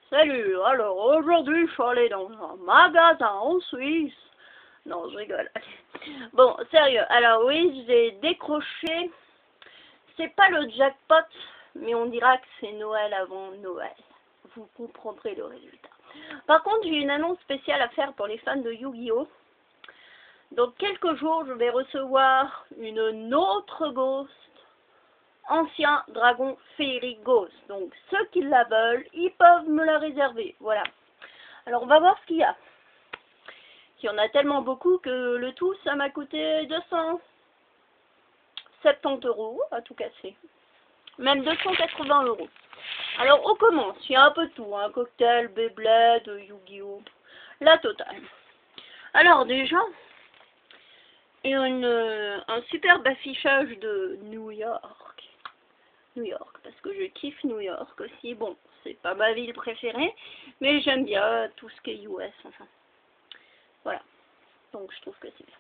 Salut, alors aujourd'hui je suis allé dans un magasin en Suisse. Non, je rigole. Bon, sérieux, alors oui, j'ai décroché. C'est pas le jackpot, mais on dira que c'est Noël avant Noël. Vous comprendrez le résultat. Par contre, j'ai une annonce spéciale à faire pour les fans de Yu-Gi-Oh! Dans quelques jours, je vais recevoir une autre Ghost. Ancien dragon féerique Ghost. Donc ceux qui la veulent, ils peuvent me la réserver. Voilà. Alors on va voir ce qu'il y a. Il y en a tellement beaucoup que le tout, ça m'a coûté 270 € à tout casser. Même 280 €. Alors on commence. Il y a un peu de tout. Hein. Cocktail, Beyblade, Yu-Gi-Oh! La totale. Alors déjà, il y a un superbe affichage de New York. New York, parce que je kiffe New York aussi. Bon, c'est pas ma ville préférée, mais j'aime bien tout ce qui est US, enfin. Voilà. Donc je trouve que c'est bien.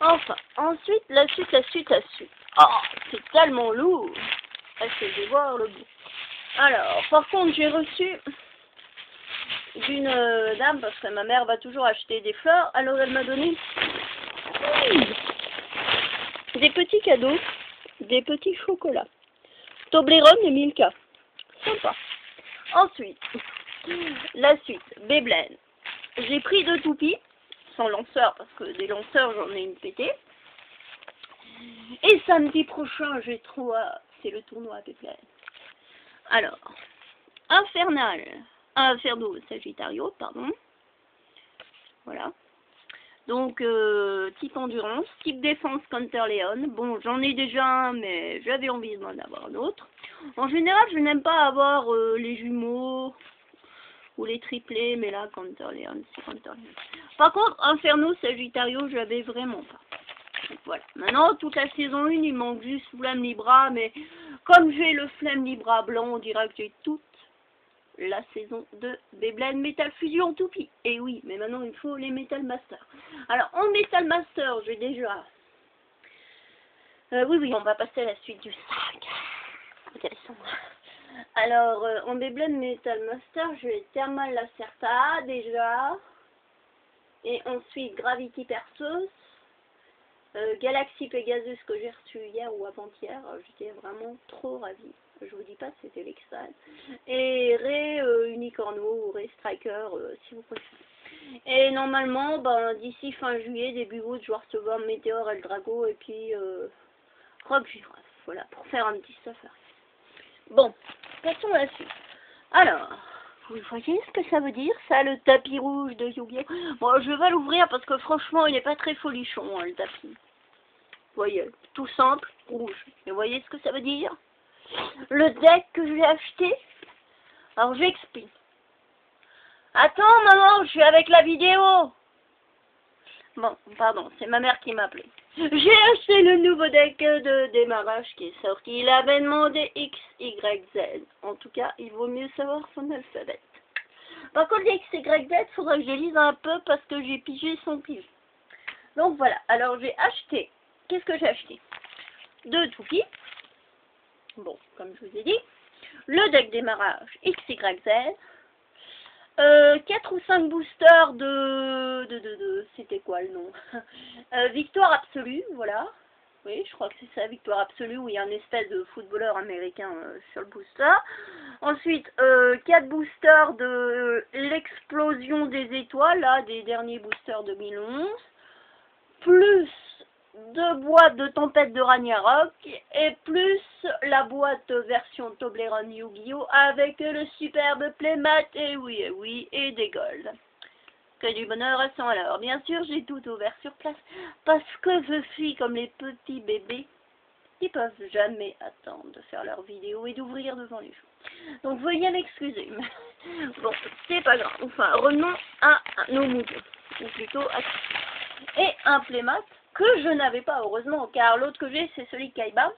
Enfin, ensuite, la suite. Oh, c'est tellement lourd. Est-ce que je vais voir le bout. Alors, par contre, j'ai reçu d'une dame, parce que ma mère va toujours acheter des fleurs, alors elle m'a donné des petits cadeaux, des petits chocolats. Toblerone et Milka. Sympa. Ensuite, la suite, Beyblade. J'ai pris 2 toupies, sans lanceur, parce que des lanceurs, j'en ai une pétée. Et samedi prochain, j'ai trop hâte, c'est le tournoi Beyblade. Alors, Infernal, Inferno Sagittario, pardon. Voilà. Donc, type endurance, type défense Counter Leon. Bon, j'en ai déjà un, mais j'avais envie d'en avoir un autre. En général, je n'aime pas avoir les jumeaux ou les triplés, mais là, Counter Leon, c'est Counter Leon. Par contre, Inferno Sagittario, je l'avais vraiment pas. Donc, voilà. Maintenant, toute la saison 1, il manque juste Flame Libra, mais comme j'ai le Flame Libra blanc, on dirait que j'ai toute la saison de Beyblade Metal Fusion Toupie. Et oui, mais maintenant il faut les Metal Master. Alors en Metal Master, j'ai déjà... oui, on va passer à la suite du sac. Intéressant. Alors, en Beyblade Metal Master, j'ai Thermal Lacerta déjà. Et ensuite Gravity Perseus. Galaxy Pegasus que j'ai reçu hier ou avant-hier. J'étais vraiment trop ravie. Je vous dis pas, c'était l'extase. Et Ray Unicorno ou Ray Striker, si vous préférez. Et normalement, d'ici fin juillet, début août, je vais recevoir Météor El Drago et puis Rock Giraffe. Voilà, pour faire un petit safari. Bon, passons à la suite. Alors, vous voyez ce que ça veut dire, ça, le tapis rouge de Yu-Gi-Oh! Bon, je vais l'ouvrir parce que franchement, il n'est pas très folichon, hein, le tapis. Vous voyez, tout simple, rouge. Et vous voyez ce que ça veut dire? Le deck que j'ai acheté. Alors j'explique. Attends maman, je suis avec la vidéo. Bon, pardon, c'est ma mère qui m'a appelé. J'ai acheté le nouveau deck de démarrage qui est sorti. Il avait demandé X, Y, Z. En tout cas, il vaut mieux savoir son alphabet. Par contre, X, Y, Z, faudra que je lise un peu parce que j'ai pigé son pige. Donc voilà, alors j'ai acheté. Qu'est-ce que j'ai acheté? 2 toupies. Bon, comme je vous ai dit, le deck démarrage XYZ, 4 ou 5 boosters de c'était quoi le nom? Victoire absolue, voilà. Oui, je crois que c'est ça, Victoire absolue, où il y a un espèce de footballeur américain sur le booster. Ensuite, 4 boosters de l'explosion des étoiles, là, des derniers boosters 2011. Plus 2 boîtes de Tempête de Ragnarok et plus la boîte version Toblerone Yu-Gi-Oh! Avec le superbe playmat, et oui, et des golds. Que du bonheur à 100 alors. Bien sûr, j'ai tout ouvert sur place parce que je suis comme les petits bébés qui peuvent jamais attendre de faire leur vidéo et d'ouvrir devant les gens. Donc veuillez m'excuser. Bon, c'est pas grave. Enfin, revenons à nos moutons. Ou plutôt à... Et un playmat que je n'avais pas heureusement, car l'autre que j'ai c'est celui Kaiba.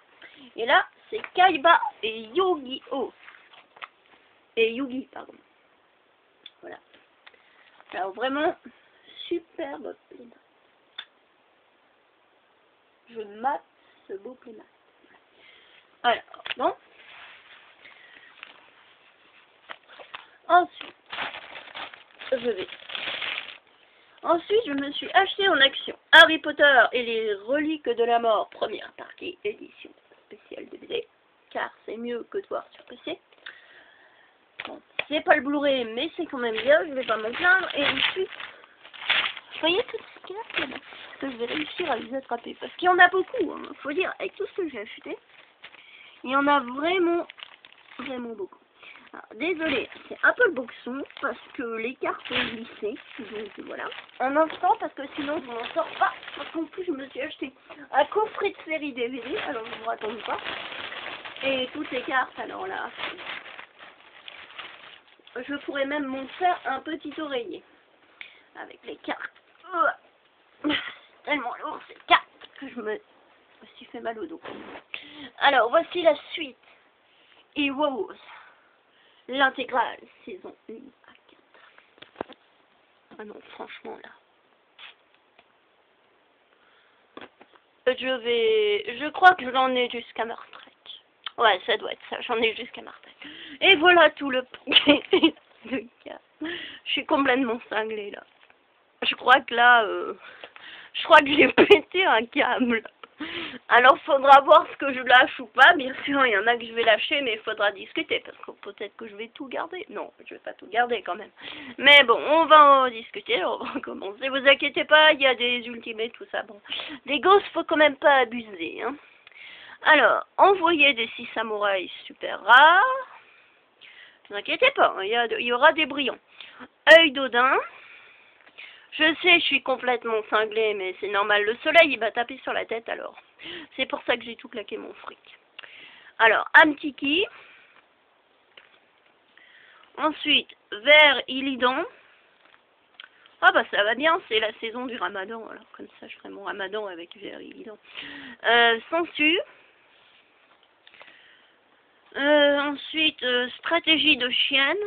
Et là, c'est Kaiba et Yu-Gi-Oh! Et Yugi, pardon. Voilà. Alors vraiment, superbe playmat. Je mate ce beau playmat. Alors, bon. Ensuite, je vais. Ensuite, je me suis acheté en action Harry Potter et les reliques de la mort, première partie, édition spéciale DVD, car c'est mieux que de voir sur PC. Bon, c'est pas le Blu-ray, mais c'est quand même bien, je vais pas m'en plaindre. Et ensuite, vous voyez tout ce qu'il y a là, que je vais réussir à les attraper, parce qu'il y en a beaucoup, hein. Faut dire, avec tout ce que j'ai acheté, il y en a vraiment beaucoup. Alors, désolé, c'est un peu le boxon parce que les cartes sont glissées, donc voilà. En instant, parce que sinon je m'en sors pas, parce qu'en plus je me suis acheté un coffret de série DVD, alors je vous raconte pas. Et toutes les cartes, alors là, je pourrais même m'en faire un petit oreiller avec les cartes. C'est tellement lourd ces cartes que je me suis fait mal au dos. Alors voici la suite. Heroes. L'intégrale, saison 1 à 4. Ah non, franchement, là. Je crois que j'en ai jusqu'à Martrek. Ouais, ça doit être ça, j'en ai jusqu'à Martrek. Et voilà tout le paquet de cas. Je suis complètement cinglée, là. Je crois que là, j'ai pété un câble. Alors, faudra voir ce que je lâche ou pas. Bien sûr, il y en a que je vais lâcher, mais il faudra discuter, parce que peut-être que je vais tout garder. Non, je vais pas tout garder quand même. Mais bon, on va en discuter, on va commencer. Vous inquiétez pas, il y a des ultimates, tout ça. Bon, les gosses, faut quand même pas abuser, hein. Alors, envoyer des 6 samouraïs super rares. Ne vous inquiétez pas, il y aura des brillants. Œil d'Odin. Je sais, je suis complètement cinglée, mais c'est normal. Le soleil, il va taper sur la tête, alors. C'est pour ça que j'ai tout claqué mon fric. Alors, Amtiki. Ensuite, vers Illidan. Ah bah ça va bien, c'est la saison du Ramadan. Alors comme ça, je ferai mon Ramadan avec vers Illidan. Sensu. Ensuite, stratégie de chienne.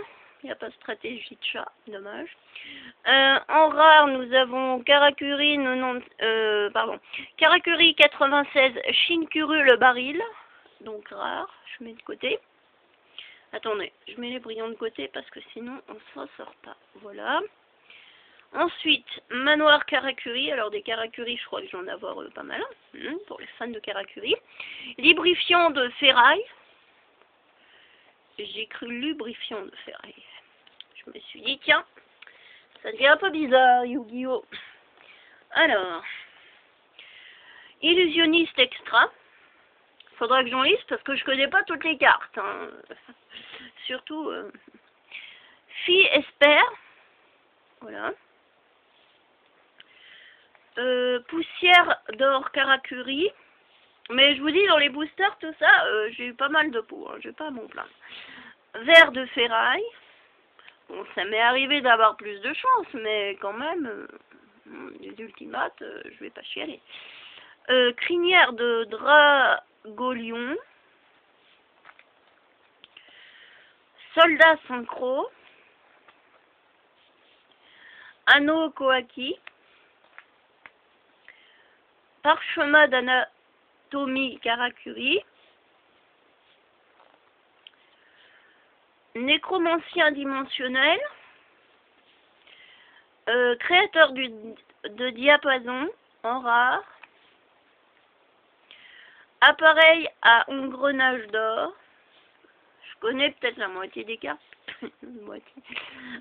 Il n'y a pas stratégie de chat, dommage. En rare, nous avons Karakuri, Karakuri 96, Shinkuru le baril. Donc rare, je mets de côté. Attendez, je mets les brillants de côté parce que sinon on s'en sort pas. Voilà. Ensuite, Manoir Karakuri. Alors des Karakuri, je crois que j'en ai avoir pas mal. Pour les fans de Karakuri. Lubrifiant de ferraille. J'ai cru lubrifiant de ferraille. Je me suis dit, tiens, ça devient un peu bizarre, Yu-Gi-Oh! Alors, illusionniste extra. Faudra que j'en lise parce que je connais pas toutes les cartes. Hein. Surtout, fille Esper. Voilà. Poussière d'or Karakuri. Mais je vous dis, dans les boosters, tout ça, j'ai eu pas mal de pots. Hein. J'ai pas à m'en plaindre. Verre de ferraille. Bon, ça m'est arrivé d'avoir plus de chance, mais quand même, les ultimates, je vais pas chialer. Crinière de Dragolion. Soldat synchro. Anneau Koaki. Parchemin d'anatomie Karakuri. Nécromancien dimensionnel. Créateur de diapason en rare. Appareil à engrenage d'or. Je connais peut-être la moitié des cartes.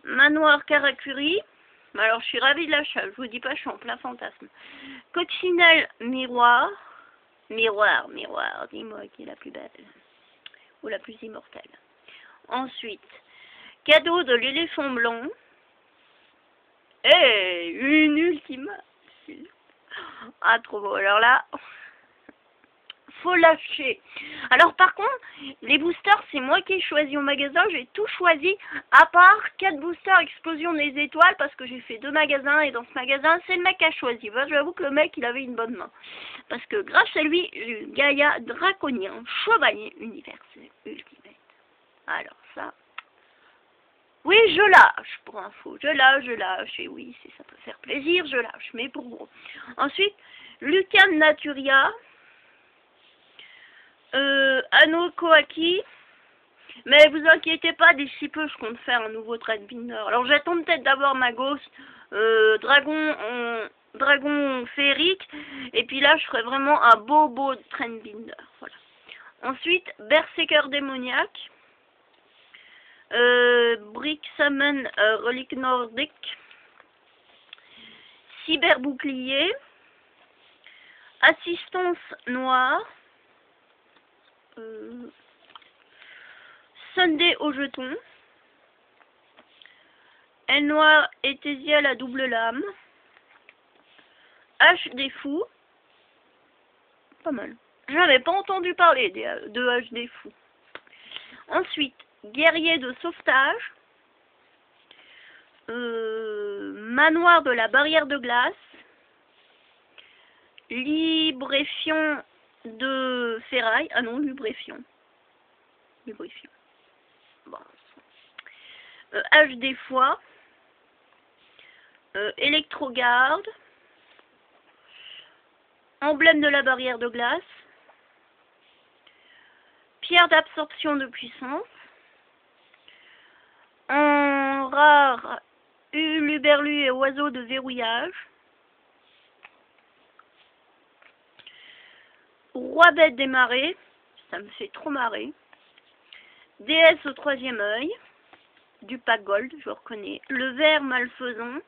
Manoir Karakuri. Alors je suis ravie de l'achat, je vous dis pas, je suis en plein fantasme. Coccinelle miroir. Miroir, dis-moi qui est la plus belle. Ou la plus immortelle. Ensuite, cadeau de l'éléphant blanc. Et une ultime. Ah, trop beau. Alors là, faut lâcher. Alors par contre, les boosters, c'est moi qui ai choisi au magasin. J'ai tout choisi, à part 4 boosters explosion des étoiles, parce que j'ai fait 2 magasins, et dans ce magasin, c'est le mec qui a choisi. Ben, j'avoue que le mec, il avait une bonne main. Parce que grâce à lui, j'ai eu Gaïa Draconien, chevalier universel ultimate. Alors ça... Oui, je lâche, pour info. Je lâche. Et oui, si ça peut faire plaisir, je lâche. Mais pour gros. Ensuite, Lucan Naturia. Anneau Koaki. Mais vous inquiétez pas, d'ici peu, je compte faire un nouveau Trendbinder. Alors j'attends peut-être d'avoir ma Ghost dragon féerique. Et puis là, je ferai vraiment un beau Trendbinder. Voilà. Ensuite, Berserker démoniaque. Brick Summon relique nordique. Cyber bouclier. Assistance noire. Sunday au jeton. Aile noire Etésiel à double lame. Hache des fous. Pas mal. J'avais pas entendu parler de hache des fous. Ensuite, guerrier de sauvetage. Manoir de la barrière de glace. Libréfiant de ferraille. Ah non, Lubréfiant. Bon. Hache des foies. Électrogarde. Emblème de la barrière de glace. Pierre d'absorption de puissance. En rare, uluberlu et oiseau de verrouillage. Roi bête des marées. Ça me fait trop marrer. Déesse au troisième œil. Du pack gold, je reconnais. Le ver malfaisant.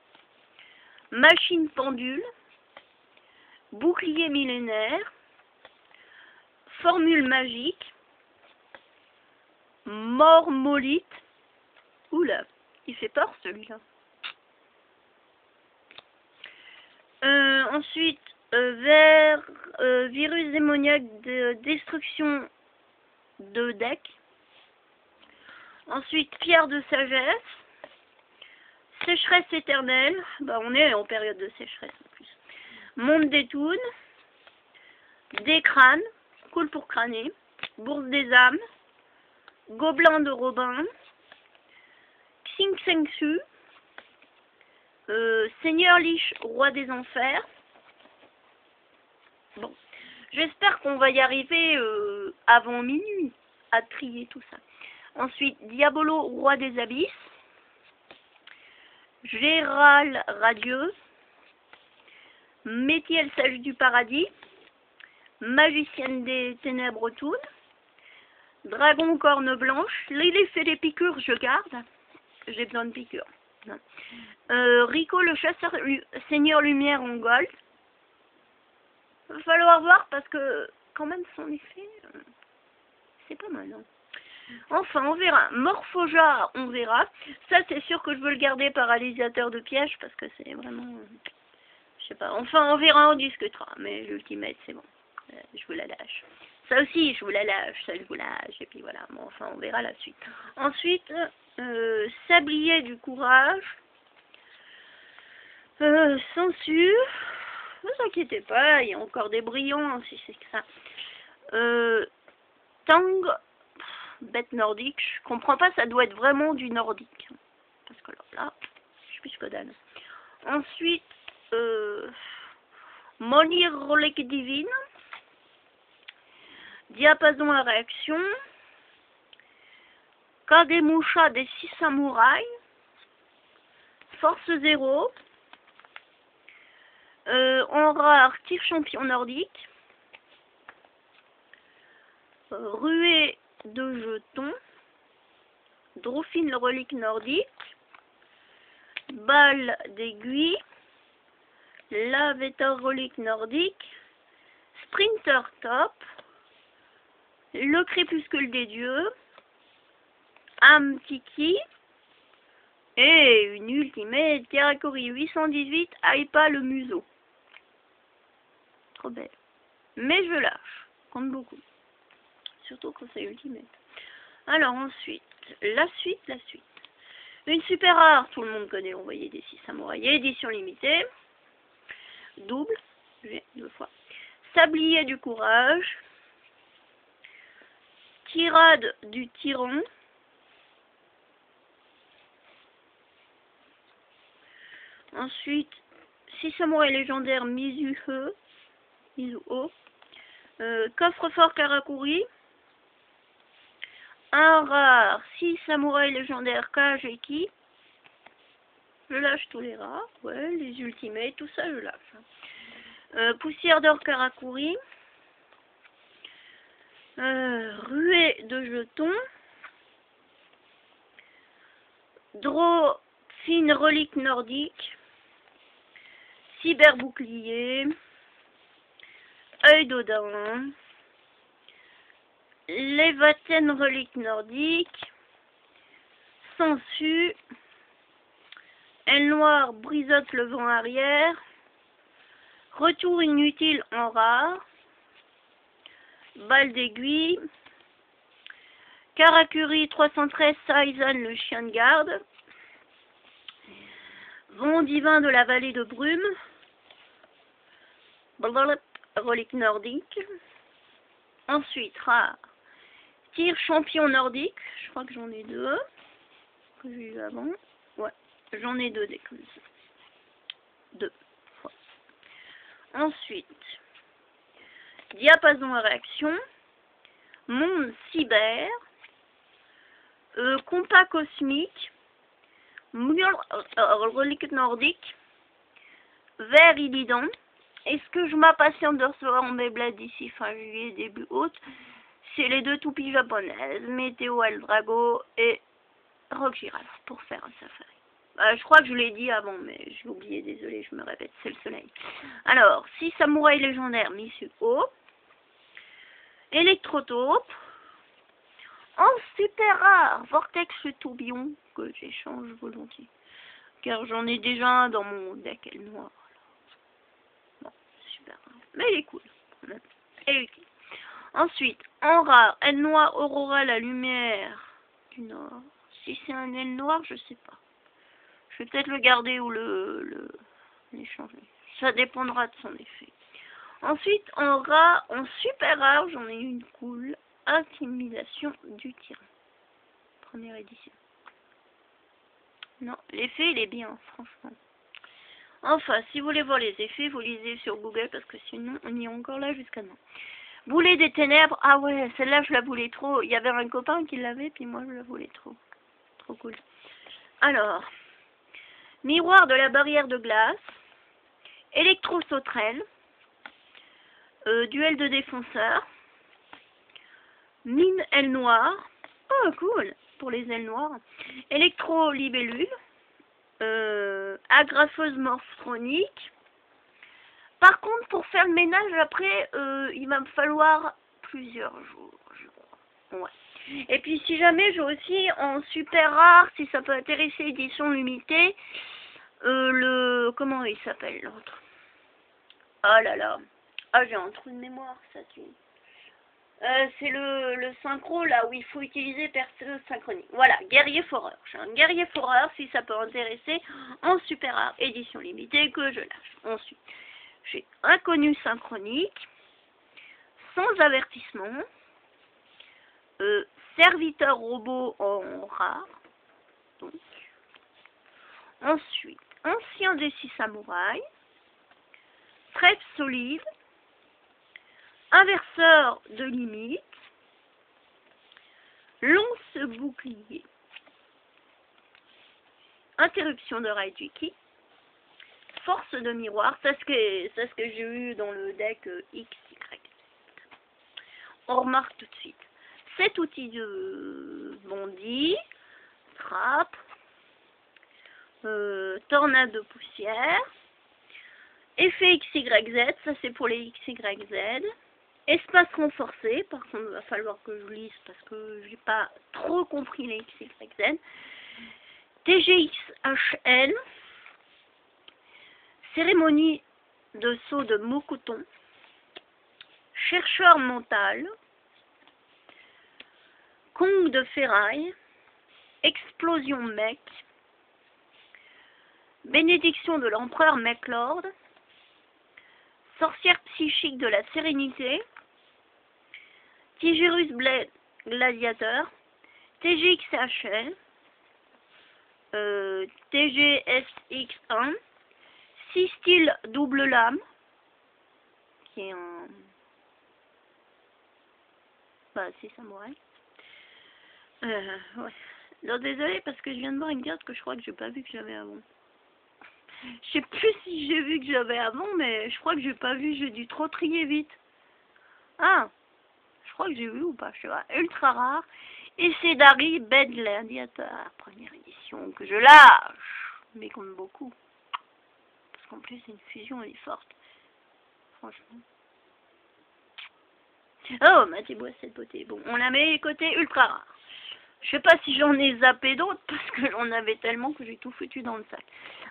Machine pendule. Bouclier millénaire. Formule magique. Mormolite. Oula, il fait peur celui-là. Ensuite, virus démoniaque de destruction de deck. Ensuite, pierre de sagesse. Sécheresse éternelle. Bah, on est en période de sécheresse en plus. Monde des Toons. Des crânes. Cool pour crâner. Bourse des âmes. Gobelin de Robin. Xing Seng Su. Seigneur Lich, roi des enfers. Bon, j'espère qu'on va y arriver avant minuit à trier tout ça. Ensuite, Diabolo, roi des abysses. Gérald radieux. Métiel sage du paradis. Magicienne des ténèbres Toon. Dragon corne blanche. Lily fait des piqûres, je garde. J'ai besoin de piqûres. Rico le chasseur Seigneur Lumière en gold. Va falloir voir parce que quand même son effet c'est pas mal. Hein. Enfin on verra. Morphoja on verra. Ça c'est sûr que je veux le garder paralysateur de piège parce que c'est vraiment je sais pas. Enfin on verra, on discutera. Mais l'ultimate c'est bon. Je vous la lâche. Ça aussi je vous la lâche. Ça je vous lâche. Et puis voilà. Bon enfin on verra la suite. Ensuite sablier du courage. Censure. Ne vous inquiétez pas, il y a encore des brillants si c'est que ça. Tang, bête nordique. Je comprends pas, ça doit être vraiment du nordique. Parce que là, je suis plus que dalle. Ensuite, Monir relique divine. Diapason à réaction. Kagemusha des 6 samouraïs. Force 0. En rare, tir champion nordique. Ruée de jetons. Dauphine le relique nordique. Balle d'aiguille. Laveta relique nordique. Sprinter top. Le crépuscule des dieux. Âme Tiki. Et une ultimate Karakuri 818 Aipa le museau. Trop belle. Mais je lâche. Compte beaucoup. Surtout quand c'est ultimate. Alors ensuite, la suite. Une super rare, tout le monde connaît, on voyait des 6 samouraïs. Édition limitée. Double. J'ai 2 fois. Sablier du courage. Tirade du tyran. Ensuite, 6 samouraïs légendaires Mizuho. Coffre-fort Karakuri. Un rare, 6 samouraïs légendaires Kageki. Je lâche tous les rares, ouais, les ultimates, tout ça je lâche. Poussière d'or Karakuri. Ruée de jetons. Draw fine relique nordique. Cyberbouclier. Œil d'Odin. Lévatienne relique nordique. Sangsue. Aile noire brisote le vent arrière. Retour inutile en rare. Balle d'aiguille. Karakuri 313 Saizen le chien de garde. Vent divin de la vallée de brume. Relique nordique. Ensuite, rare. Tir champion nordique. Je crois que j'en ai deux. Que j'ai eu avant. Ouais, j'en ai deux d'écluses. Deux. Ouais. Ensuite, diapason à réaction. Monde cyber. Compas cosmique. Relique nordique. Vert iridant. Est-ce que je m'impatiente de recevoir mon Beyblade d'ici fin juillet, début août? C'est les deux toupies japonaises, Météo Eldrago et Rock Girafe pour faire un safari. Je crois que je l'ai dit avant, mais j'ai oublié, désolé, je me répète, c'est le soleil. Alors, 6 samouraïs légendaires Mitsuko. Électrotaupe. En super rare, Vortex tourbillon, que j'échange volontiers. Car j'en ai déjà un dans mon deck aile noire. Bon, super rare. Mais il est cool. Et utile. Ensuite, en rare, aile noire Aurora la lumière du nord. Si c'est un aile noire, je sais pas. Je vais peut-être le garder ou l'échanger. Ça dépendra de son effet. Ensuite, en rare, en super rare, j'en ai une cool. Intimidation du tyran. Première édition. Non, l'effet il est bien, franchement. Enfin, si vous voulez voir les effets, vous lisez sur Google parce que sinon on y est encore là jusqu'à maintenant. Boulet des ténèbres, ah ouais, celle-là je la voulais trop. Il y avait un copain qui l'avait, puis moi je la voulais trop. Trop cool. Alors, miroir de la barrière de glace, électro-sauterelle, duel de défenseurs, mine aile noire, oh cool, pour les ailes noires, électro-libellule, agrafeuse morphronique. Par contre, pour faire le ménage, après, il va me falloir plusieurs jours, je crois. Ouais. Et puis, si jamais j'ai aussi en super rare, si ça peut intéresser édition limitée, comment il s'appelle l'autre? Ah là là. Ah, j'ai un trou de mémoire, ça tue. C'est le synchro là où il faut utiliser perso synchronique. Voilà, guerrier foreur. J'ai un guerrier foreur si ça peut intéresser en super rare édition limitée que je lâche. Ensuite, j'ai inconnu synchronique, sans avertissement, serviteur robot en rare. Donc. Ensuite, ancien des 6 samouraïs, trèfle solide, inverseur de limite, lance bouclier, interruption de Raijiki, force de miroir, c'est ce que j'ai eu dans le deck XY. On remarque tout de suite. 7 outils de bondi, trappe, tornade de poussière, effet XYZ, ça c'est pour les XYZ. Espace renforcé, par contre il va falloir que je lise parce que j'ai pas trop compris les XYZ. TGXHN, cérémonie de saut de Mokoton, chercheur mental, Kong de ferraille, explosion mec, bénédiction de l'empereur Mechlord, sorcière psychique de la sérénité, Tigérus Blade gladiateur, TGXHL, TGSX1, 6 styles double lame, qui est un... Bah, c'est samouraï. Ouais. Non, désolé parce que je viens de voir une carte que je crois que j'ai pas vu que j'avais avant. Je sais plus si j'ai vu que j'avais avant, mais je crois que j'ai pas vu, j'ai dû trop trier vite. Ah, je crois que j'ai vu ou pas, je sais pas. Ultra rare. Et c'est Dari Bed Gladiator, première édition, que je lâche. Mais comme beaucoup. Parce qu'en plus, c'est une fusion, elle est forte. Franchement. Oh, Mathieu Bois, cette beauté. Bon, on la met côté ultra rare. Je sais pas si j'en ai zappé d'autres, parce que j'en avais tellement que j'ai tout foutu dans le sac.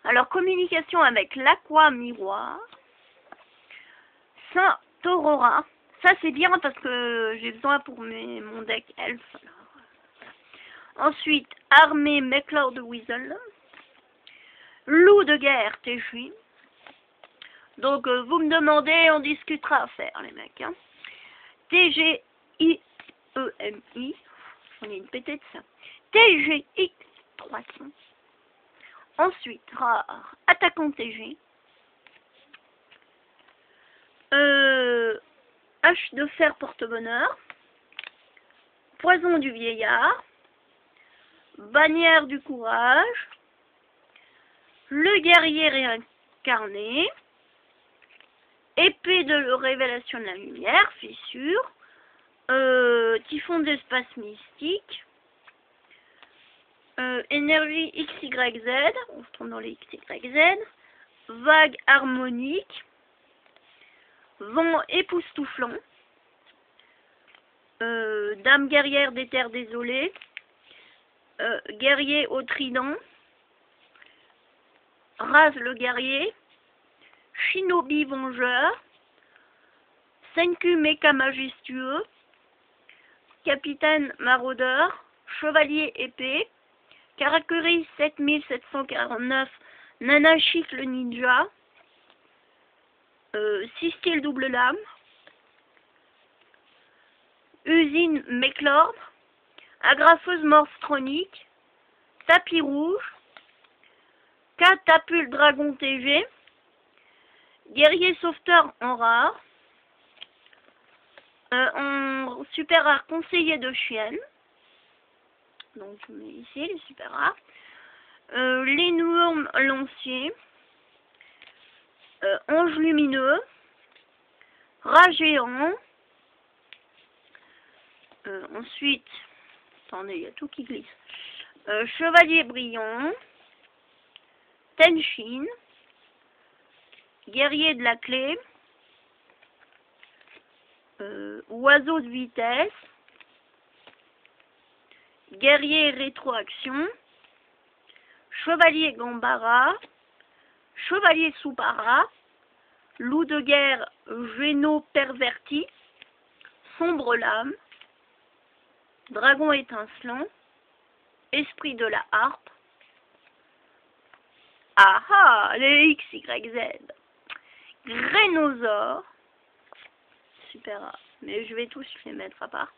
Alors, communication avec l'Aqua Miroir. Saint Aurora. Ça, c'est bien parce que j'ai besoin pour mon deck elf. Alors, voilà. Ensuite, armée McLeod de Weasel. Loup de guerre, TJ. Donc, vous me demandez, on discutera à faire, les mecs. Hein. TGIEMI. J'en ai une pétée de ça. TGX 300. Ensuite, rare, attaquant TG. Hache de fer porte-bonheur. Poison du vieillard. Bannière du courage. Le guerrier réincarné. Épée de révélation de la lumière. Fissure. Typhon d'espace mystique. Énergie XYZ. On se trouve dans les XYZ. Vague harmonique. Vent époustouflant. Dame guerrière des terres désolées. Guerrier au trident. Rase le guerrier. Shinobi vengeur. Senku méca majestueux. Capitaine maraudeur. Chevalier épée. Karakuri 7749. Nanashik le ninja. 6 styles double lame. Usine McLord. Agrafeuse morstronique. Tapis rouge. Catapulte dragon TG. Guerrier sauveteur en rare. En super rare, conseiller de chienne. Donc je mets ici les super rares. L'énorme lancier. Ange lumineux. Rat géant. Ensuite, attendez, il y a tout qui glisse. Chevalier brillant. Tenshin. Guerrier de la clé. Oiseau de vitesse. Guerrier rétroaction. Chevalier Gambara. Chevalier Soupara. Loup de guerre Géno perverti. Sombre lame. Dragon étincelant. Esprit de la harpe. Ah ah, les XYZ. Grénosaure. Super rare. Mais je vais tous les mettre à part.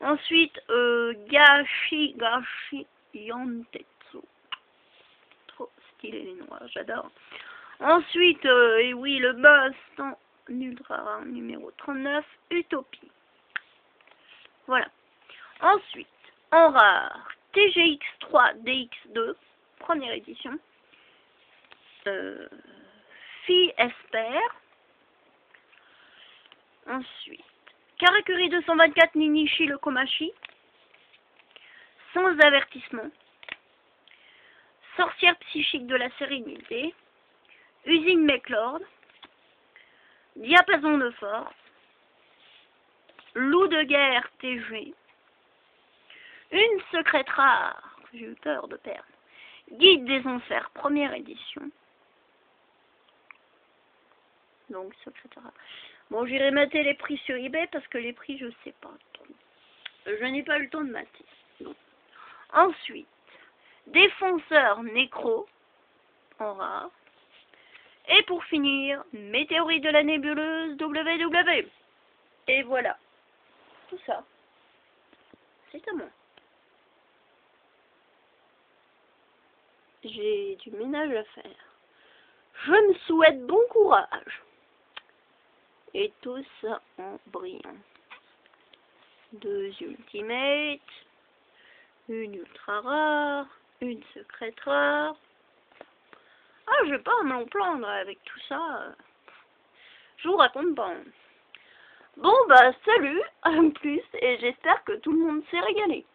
Ensuite, Gashi Yantetsu. Trop stylé les noirs, j'adore. Ensuite, et oui, le boss en ultra rare numéro 39, Utopie. Voilà. Ensuite, en rare, TGX3 DX2, première édition. Fille Esper. Ensuite, Karakuri 224 Ninishi le Komachi. Sans avertissement. Sorcière psychique de la sérénité. Usine McLord. Diapason de force. Loup de guerre TG. Une secrète rare. J'ai eu peur de perdre. Guide des enfers, première édition. Donc, secrète rare. Bon, j'irai mater les prix sur eBay parce que les prix, je sais pas trop. Je n'ai pas eu le temps de mater. Non. Ensuite, défenseur nécro en rare. Et pour finir, météorite de la nébuleuse WW. Et voilà. Tout ça. C'est à moi. J'ai du ménage à faire. Je me souhaite bon courage. Et tout ça en brillant. 2 ultimates. une ultra rare, une secrète rare. Ah, je vais pas me en plaindre avec tout ça. Je vous raconte pas. Bon, bah, salut, à plus, et j'espère que tout le monde s'est régalé.